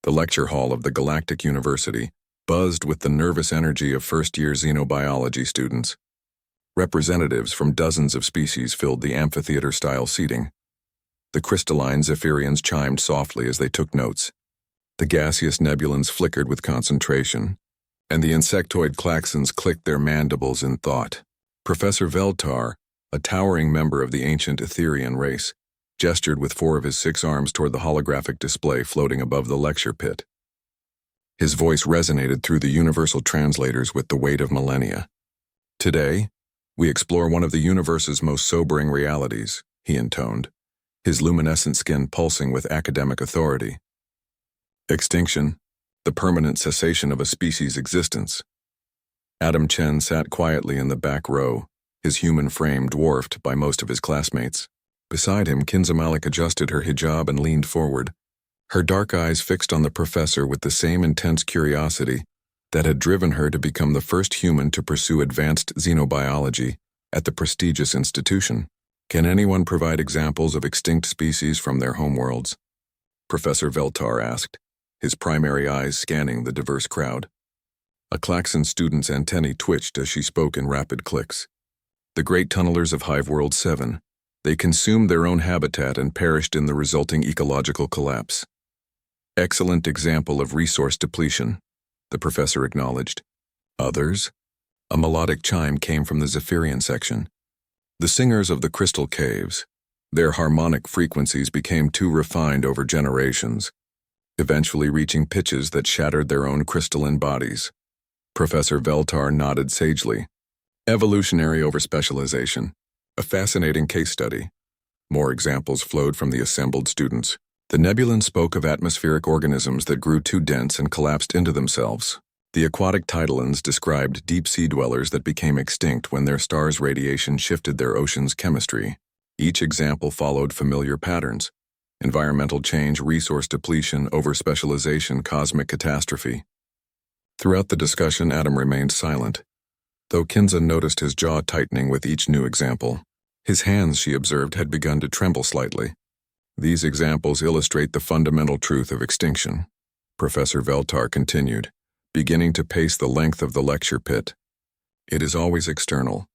The lecture hall of the Galactic University buzzed with the nervous energy of first-year xenobiology students. Representatives from dozens of species filled the amphitheater-style seating. The crystalline Zephyrians chimed softly as they took notes. The gaseous nebulans flickered with concentration, and the insectoid klaxons clicked their mandibles in thought. Professor Veltar, a towering member of the ancient Etherian race, gestured with 4 of his 6 arms toward the holographic display floating above the lecture pit. His voice resonated through the universal translators with the weight of millennia. Today, we explore one of the universe's most sobering realities, he intoned, his luminescent skin pulsing with academic authority. Extinction, the permanent cessation of a species' existence. Adam Chen sat quietly in the back row, his human frame dwarfed by most of his classmates. Beside him, Kinza Malik adjusted her hijab and leaned forward, her dark eyes fixed on the professor with the same intense curiosity that had driven her to become the first human to pursue advanced xenobiology at the prestigious institution. Can anyone provide examples of extinct species from their homeworlds? Professor Veltar asked, his primary eyes scanning the diverse crowd. A Klaxon student's antennae twitched as she spoke in rapid clicks. The great tunnelers of Hive World 7. They consumed their own habitat and perished in the resulting ecological collapse. Excellent example of resource depletion, the professor acknowledged. Others? A melodic chime came from the Zephyrian section. The singers of the crystal caves. Their harmonic frequencies became too refined over generations, eventually reaching pitches that shattered their own crystalline bodies. Professor Veltar nodded sagely. Evolutionary overspecialization. A fascinating case study. More examples flowed from the assembled students. The Nebulan spoke of atmospheric organisms that grew too dense and collapsed into themselves. The aquatic Tidalans described deep-sea dwellers that became extinct when their star's radiation shifted their ocean's chemistry. Each example followed familiar patterns: environmental change, resource depletion, overspecialization, cosmic catastrophe. Throughout the discussion, Adam remained silent, though Kinza noticed his jaw tightening with each new example. His hands, she observed, had begun to tremble slightly. These examples illustrate the fundamental truth of extinction, Professor Veltar continued, beginning to pace the length of the lecture pit. It is always external,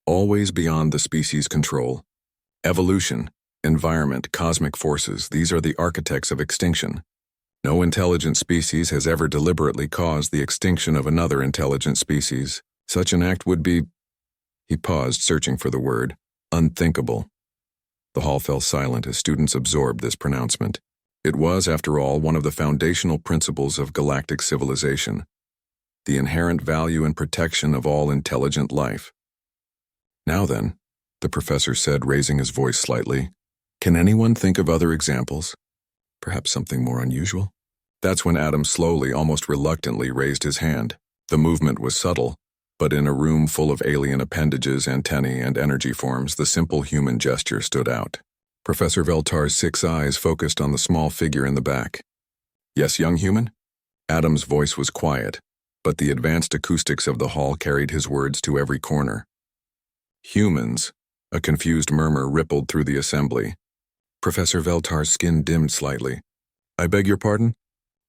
always beyond the species' control. Evolution, environment, cosmic forces, these are the architects of extinction. No intelligent species has ever deliberately caused the extinction of another intelligent species. Such an act would be, he paused, searching for the word, unthinkable. The hall fell silent as students absorbed this pronouncement. It was, after all, one of the foundational principles of galactic civilization, the inherent value and protection of all intelligent life. Now then, the professor said, raising his voice slightly, can anyone think of other examples? Perhaps something more unusual? That's when Adam slowly, almost reluctantly, raised his hand. The movement was subtle, but in a room full of alien appendages, antennae, and energy forms, the simple human gesture stood out. Professor Veltar's 6 eyes focused on the small figure in the back. Yes, young human? Adam's voice was quiet, but the advanced acoustics of the hall carried his words to every corner. Humans, a confused murmur rippled through the assembly. Professor Veltar's skin dimmed slightly. I beg your pardon?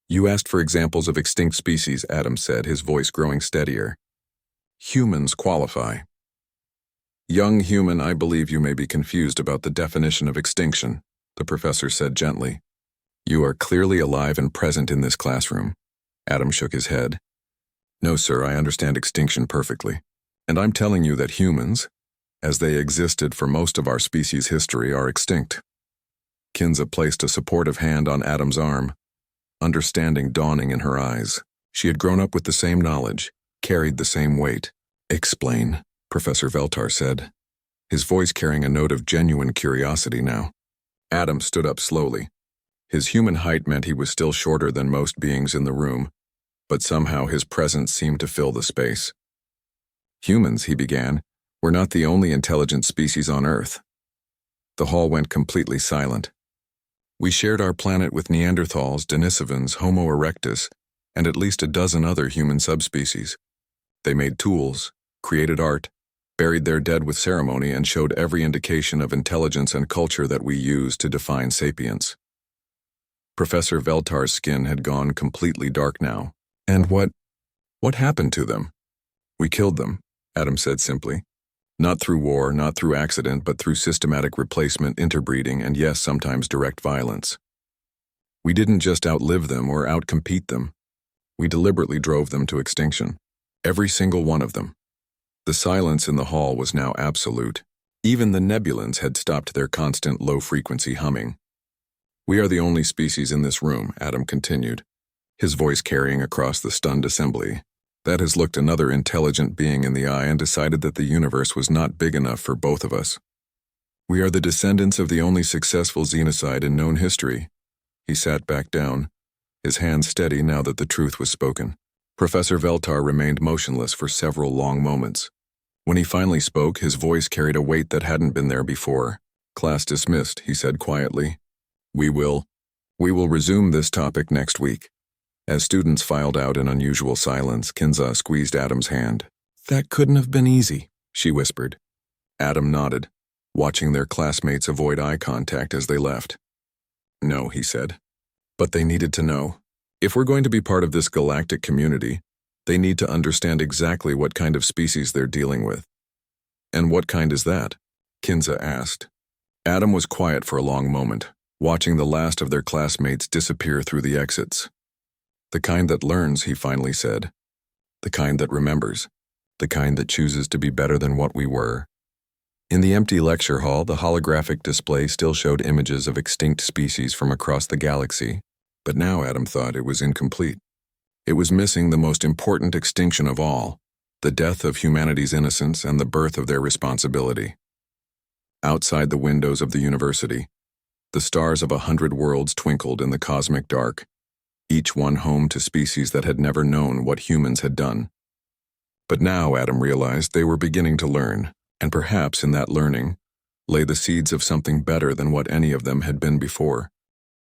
You asked for examples of extinct species, Adam said, his voice growing steadier. Humans qualify. Young human, I believe you may be confused about the definition of extinction, the professor said gently. You are clearly alive and present in this classroom. Adam shook his head. No, sir, I understand extinction perfectly. And I'm telling you that humans, as they existed for most of our species' history, are extinct. Kinza placed a supportive hand on Adam's arm, understanding dawning in her eyes. She had grown up with the same knowledge, carried the same weight. Explain, Professor Veltar said, his voice carrying a note of genuine curiosity now. Adam stood up slowly. His human height meant he was still shorter than most beings in the room, but somehow his presence seemed to fill the space. Humans, he began, were not the only intelligent species on Earth. The hall went completely silent. We shared our planet with Neanderthals, Denisovans, Homo erectus, and at least a dozen other human subspecies. They made tools, created art, buried their dead with ceremony, and showed every indication of intelligence and culture that we use to define sapience. Professor Veltar's skin had gone completely dark now. And what happened to them? We killed them, Adam said simply. Not through war, not through accident, but through systematic replacement, interbreeding, and yes, sometimes direct violence. We didn't just outlive them or outcompete them. We deliberately drove them to extinction. Every single one of them. The silence in the hall was now absolute. Even the nebulans had stopped their constant low-frequency humming. We are the only species in this room, Adam continued, his voice carrying across the stunned assembly, that has looked another intelligent being in the eye and decided that the universe was not big enough for both of us. We are the descendants of the only successful xenocide in known history. He sat back down, his hands steady now that the truth was spoken. Professor Veltar remained motionless for several long moments. When he finally spoke, his voice carried a weight that hadn't been there before. Class dismissed, he said quietly. We will resume this topic next week. As students filed out in unusual silence, Kinza squeezed Adam's hand. That couldn't have been easy, she whispered. Adam nodded, watching their classmates avoid eye contact as they left. No, he said. But they needed to know. If we're going to be part of this galactic community, they need to understand exactly what kind of species they're dealing with. And what kind is that? Kinza asked. Adam was quiet for a long moment, watching the last of their classmates disappear through the exits. The kind that learns, he finally said. The kind that remembers. The kind that chooses to be better than what we were. In the empty lecture hall, the holographic display still showed images of extinct species from across the galaxy, but now Adam thought it was incomplete. It was missing the most important extinction of all, the death of humanity's innocence and the birth of their responsibility. Outside the windows of the university, the stars of 100 worlds twinkled in the cosmic dark, each one home to species that had never known what humans had done. But now Adam realized they were beginning to learn, and perhaps in that learning lay the seeds of something better than what any of them had been before.